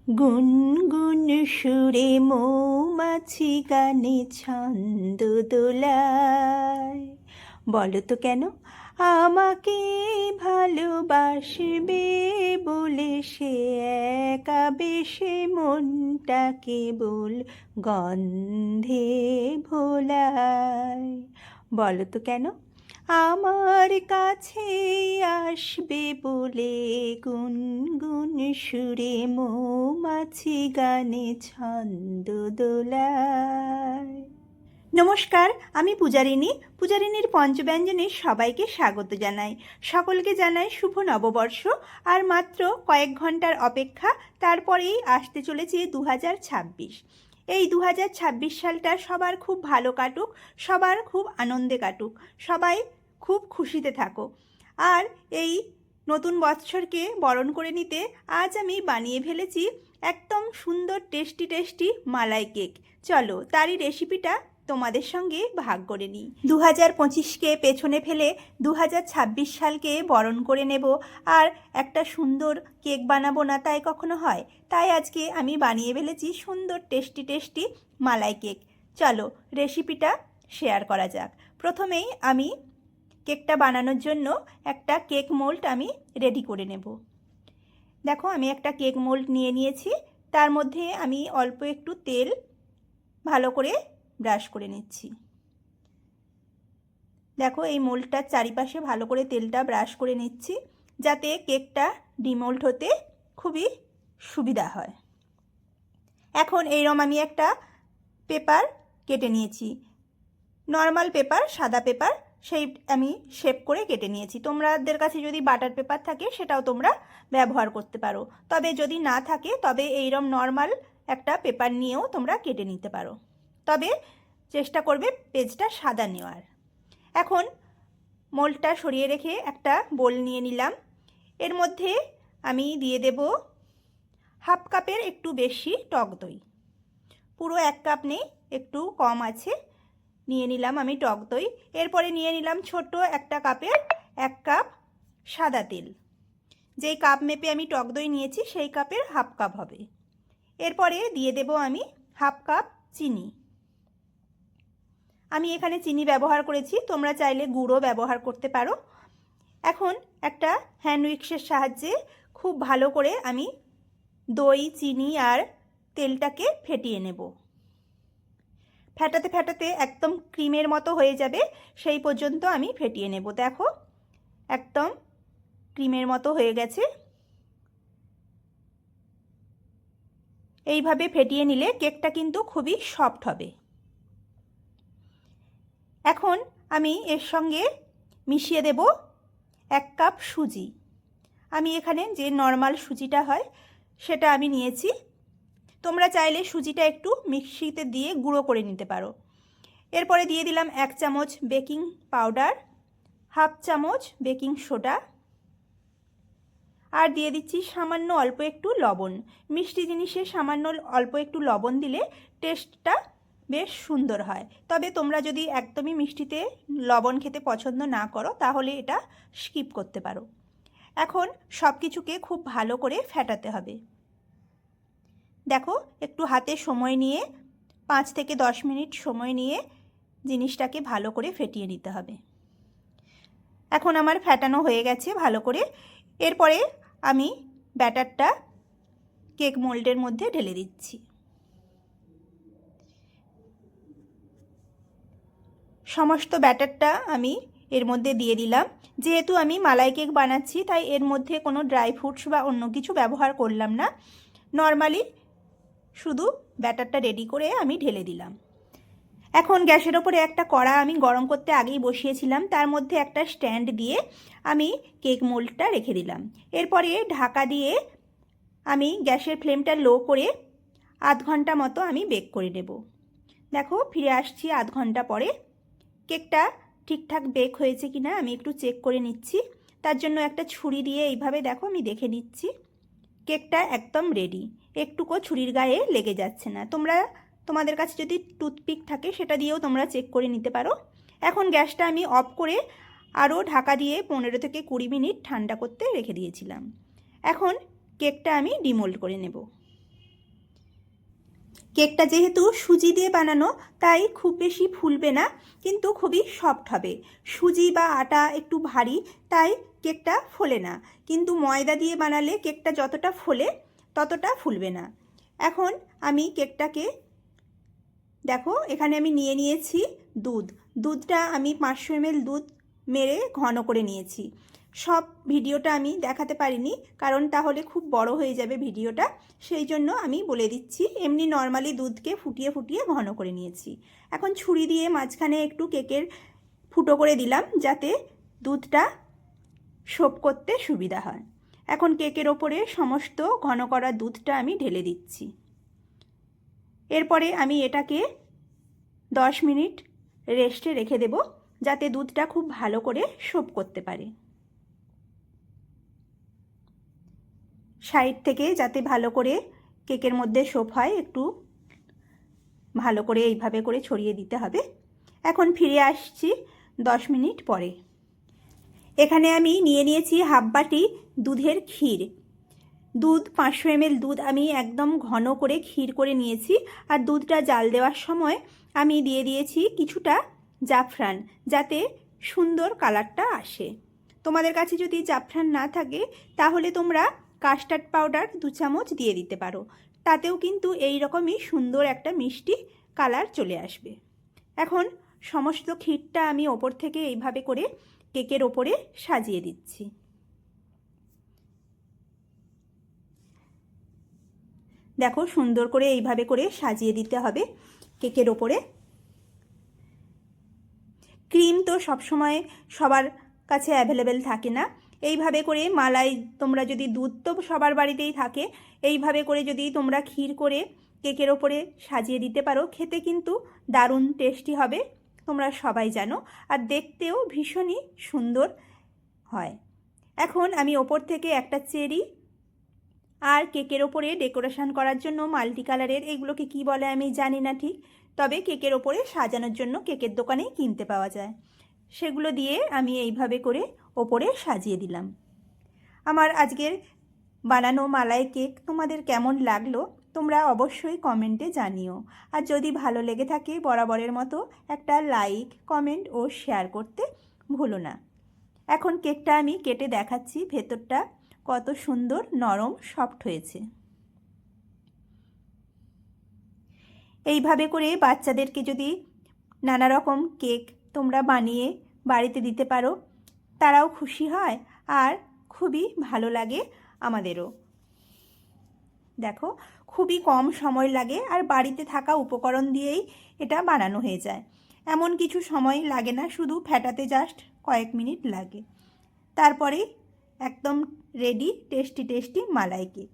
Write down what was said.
গুনগুন সুরে মৌমাছি গানে ছন্দ দোলায়। বলো তো কেন আমাকে ভালোবাসবে বলে সে একা বেশে মনটা কেবল গন্ধে ভোলায়। বলো তো কেন আমার কাছে আসবে বলে গুনগুন সুরে মৌমাছি গানে ছন্দ দোলায়। নমস্কার, আমি পূজারিনীর পঞ্চব্যঞ্জনে সবাইকে স্বাগত জানাই। সকলকে জানাই শুভ নববর্ষ। আর মাত্র কয়েক ঘন্টার অপেক্ষা, তারপরেই আসতে চলেছে 2026। এই 2026 সালটা সবার খুব ভালো কাটুক, সবার খুব আনন্দে কাটুক, সবাই খুব খুশিতে থাকো। আর এই নতুন বৎসরকে বরণ করে নিতে আজ আমি বানিয়ে ফেলেছি একদম সুন্দর টেস্টি মালাই কেক। চলো তারই রেসিপিটা তোমাদের সঙ্গে ভাগ করে নিই। 2025কে পেছনে ফেলে 2026 সালকে বরণ করে নেব, আর একটা সুন্দর কেক বানাবো না তাই কখনো হয়? তাই আজকে আমি বানিয়ে ফেলেছি সুন্দর টেস্টি মালাই কেক। চলো রেসিপিটা শেয়ার করা যাক। প্রথমেই আমি কেকটা বানানোর জন্য একটা কেক মোল্ড আমি রেডি করে নেব। দেখো আমি একটা কেক মোল্ড নিয়ে নিয়েছি, তার মধ্যে আমি অল্প একটু তেল ভালো করে ব্রাশ করে নিচ্ছি। দেখো এই মোল্ডটার চারিপাশে ভালো করে তেলটা ব্রাশ করে নিচ্ছি, যাতে কেকটা ডিমোল্ড হতে খুবই সুবিধা হয়। এখন এইরকম আমি একটা পেপার কেটে নিয়েছি, নর্মাল পেপার, সাদা পেপার, সেই আমি শেপ করে কেটে নিয়েছি। তোমাদের কাছে যদি বাটার পেপার থাকে সেটাও তোমরা ব্যবহার করতে পারো, তবে যদি না থাকে তবে এইরকম নর্মাল একটা পেপার নিয়েও তোমরা কেটে নিতে পারো, তবে চেষ্টা করবে পেজটা সাদা নেওয়ার। এখন মোল্ডটা সরিয়ে রেখে একটা বোল নিয়ে নিলাম। এর মধ্যে আমি দিয়ে দেব হাফ কাপের একটু বেশি টক দই। পুরো 1 কাপ নেই, একটু কম আছে, নিয়ে নিলাম আমি টক দই। এরপরে নিয়ে নিলাম ছোট একটা কাপের 1 কাপ সাদা তেল। যেই কাপ মেপে আমি টক দই নিয়েছি সেই কাপের হাফ কাপ হবে। এরপরে দিয়ে দেব আমি হাফ কাপ চিনি। আমি এখানে চিনি ব্যবহার করেছি, তোমরা চাইলে গুঁড়ো ব্যবহার করতে পারো। এখন একটা হ্যান্ড উইক্সের সাহায্যে খুব ভালো করে আমি দই, চিনি আর তেলটাকে ফেটিয়ে নেব। ফেটাতে একদম ক্রিমের মতো হয়ে যাবে, সেই পর্যন্ত আমি ফেটিয়ে নেব। দেখো একদম ক্রিমের মতো হয়ে গেছে। এইভাবে ফেটিয়ে নিলে কেকটা কিন্তু খুবই সফট হবে। এখন আমি এর সঙ্গে মিশিয়ে দেব 1 কাপ সুজি। আমি এখানে যে নর্মাল সুজিটা হয় সেটা আমি নিয়েছি, তোমরা চাইলে সুজিটা একটু মিক্সিতে দিয়ে গুঁড়ো করে নিতে পারো। এরপরে দিয়ে দিলাম 1 চামচ বেকিং পাউডার, হাফ চামচ বেকিং সোডা, আর দিয়ে দিচ্ছি সামান্য অল্প একটু লবণ। মিষ্টি জিনিসে সামান্য অল্প একটু লবণ দিলে টেস্টটা বেশ সুন্দর হয়, তবে তোমরা যদি একদমই মিষ্টিতে লবণ খেতে পছন্দ না করো তাহলে এটা স্কিপ করতে পারো। এখন সব কিছুকে খুব ভালো করে ফেটাতে হবে। দেখো একটু হাতে সময় নিয়ে 5 থেকে 10 মিনিট সময় নিয়ে জিনিসটাকে ভালো করে ফেটিয়ে নিতে হবে। এখন আমার ফেটানো হয়ে গেছে ভালো করে। এরপরে আমি ব্যাটারটা কেক মোল্ডের মধ্যে ঢেলে দিচ্ছি। সমস্ত ব্যাটারটা আমি এর মধ্যে দিয়ে দিলাম। যেহেতু আমি মালাই কেক বানাচ্ছি তাই এর মধ্যে কোনো ড্রাই ফ্রুটস বা অন্য কিছু ব্যবহার করলাম না, নর্মালি শুধু ব্যাটারটা রেডি করে আমি ঢেলে দিলাম। এখন গ্যাসের ওপরে একটা কড়া আমি গরম করতে আগেই বসিয়েছিলাম, তার মধ্যে একটা স্ট্যান্ড দিয়ে আমি কেক মোল্ডটা রেখে দিলাম। এরপরে ঢাকা দিয়ে আমি গ্যাসের ফ্লেমটা লো করে আধ ঘন্টা মতো আমি বেক করে নেব। দেখো ফিরে আসছি আধ ঘন্টা পরে। কেকটা ঠিকঠাক বেক হয়েছে কিনা আমি একটু চেক করে নিচ্ছি। তার জন্য একটা ছুরি দিয়ে এইভাবে দেখো আমি দেখে নিচ্ছি। কেকটা একদম রেডি, একটুকু ছুরির গায়ে লেগে যাচ্ছে না। তোমাদের কাছে যদি টুথপিক থাকে সেটা দিয়েও তোমরা চেক করে নিতে পারো। এখন গ্যাসটা আমি অফ করে আরও ঢাকা দিয়ে 15 থেকে 20 মিনিট ঠান্ডা করতে রেখে দিয়েছিলাম। এখন কেকটা আমি ডিমোল্ড করে নেব। কেকটা যেহেতু সুজি দিয়ে বানানো তাই খুব বেশি ফুলবে না, কিন্তু খুবই সফট হবে। সুজি বা আটা একটু ভারী, তাই কেকটা ফোলে না, কিন্তু ময়দা দিয়ে বানালে কেকটা যতটা ফোলে ততটা ফুলবে না। এখন আমি কেকটাকে দেখো, এখানে আমি নিয়ে নিয়েছি দুধটা আমি 500 ml দুধ মেরে ঘন করে নিয়েছি। সব ভিডিওটা আমি দেখাতে পারিনি, কারণ তাহলে খুব বড় হয়ে যাবে ভিডিওটা, সেই জন্য আমি বলে দিচ্ছি। এমনি নর্মালি দুধকে ফুটিয়ে ফুটিয়ে ঘন করে নিয়েছি। এখন ছুরি দিয়ে মাঝখানে একটু কেকের ফুটো করে দিলাম, যাতে দুধটা শোপ করতে সুবিধা হয়। এখন কেকের ওপরে সমস্ত ঘন করা দুধটা আমি ঢেলে দিচ্ছি। এরপরে আমি এটাকে 10 মিনিট রেস্টে রেখে দেব, যাতে দুধটা খুব ভালো করে শোপ করতে পারে। সাইড থেকে যাতে ভালো করে কেকের মধ্যে শোপ হয়, একটু ভালো করে এইভাবে করে ছড়িয়ে দিতে হবে। এখন ফিরে আসছি 10 মিনিট পরে। এখানে আমি নিয়ে নিয়েছি হাফ বাটি দুধের ক্ষীর। দুধ 500 ml দুধ আমি একদম ঘন করে ক্ষীর করে নিয়েছি। আর দুধটা জাল দেওয়ার সময় আমি দিয়ে দিয়েছি কিছুটা জাফরান, যাতে সুন্দর কালারটা আসে। তোমাদের কাছে যদি জাফরান না থাকে তাহলে তোমরা কাস্টার্ড পাউডার 2 চামচ দিয়ে দিতে পারো, তাতেও কিন্তু এই রকমই সুন্দর একটা মিষ্টি কালার চলে আসবে। এখন সমস্ত ক্ষীরটা আমি ওপর থেকে এইভাবে করে কেকের ওপরে সাজিয়ে দিচ্ছি। দেখো, সুন্দর করে এইভাবে করে সাজিয়ে দিতে হবে কেকের ওপরে। ক্রিম তো সবসময় সবার কাছে অ্যাভেলেবেল থাকে না। এইভাবে করে মালাই, তোমরা যদি দুধ তো সবার বাড়িতেই থাকে, এইভাবে করে যদি তোমরা ক্ষীর করে কেকের ওপরে সাজিয়ে দিতে পারো, খেতে কিন্তু দারুণ টেস্টি হবে, তোমরা সবাই জানো। আর দেখতেও ভীষণই সুন্দর হয়। এখন আমি ওপর থেকে একটা চেরি আর কেকের ওপরে ডেকোরেশন করার জন্য মাল্টি কালারের, এগুলোকে কি বলে আমি জানি না ঠিক, তবে কেকের ওপরে সাজানোর জন্য কেকের দোকানেই কিনতে পাওয়া যায়, সেগুলো দিয়ে আমি এইভাবে করে ওপরে সাজিয়ে দিলাম। আমার আজকের বানানো মালাই কেক তোমাদের কেমন লাগলো তোমরা অবশ্যই কমেন্টে জানিও। আর যদি ভালো লেগে থাকে বরাবরের মতো একটা লাইক, কমেন্ট ও শেয়ার করতে ভুলো না। এখন কেকটা আমি কেটে দেখাচ্ছি, ভেতরটা কত সুন্দর নরম সফট হয়েছে। এইভাবে করে বাচ্চাদেরকে যদি নানা রকম কেক তোমরা বানিয়ে বাড়িতে দিতে পারো, তারাও খুশি হয় আর খুবই ভালো লাগে আমাদেরও। দেখো, খুবই কম সময় লাগে আর বাড়িতে থাকা উপকরণ দিয়েই এটা বানানো হয়ে যায়। এমন কিছু সময় লাগে না, শুধু ফেটাতে জাস্ট কয়েক মিনিট লাগে। তারপরে একদম রেডি টেস্টি টেস্টি মালাই কেক।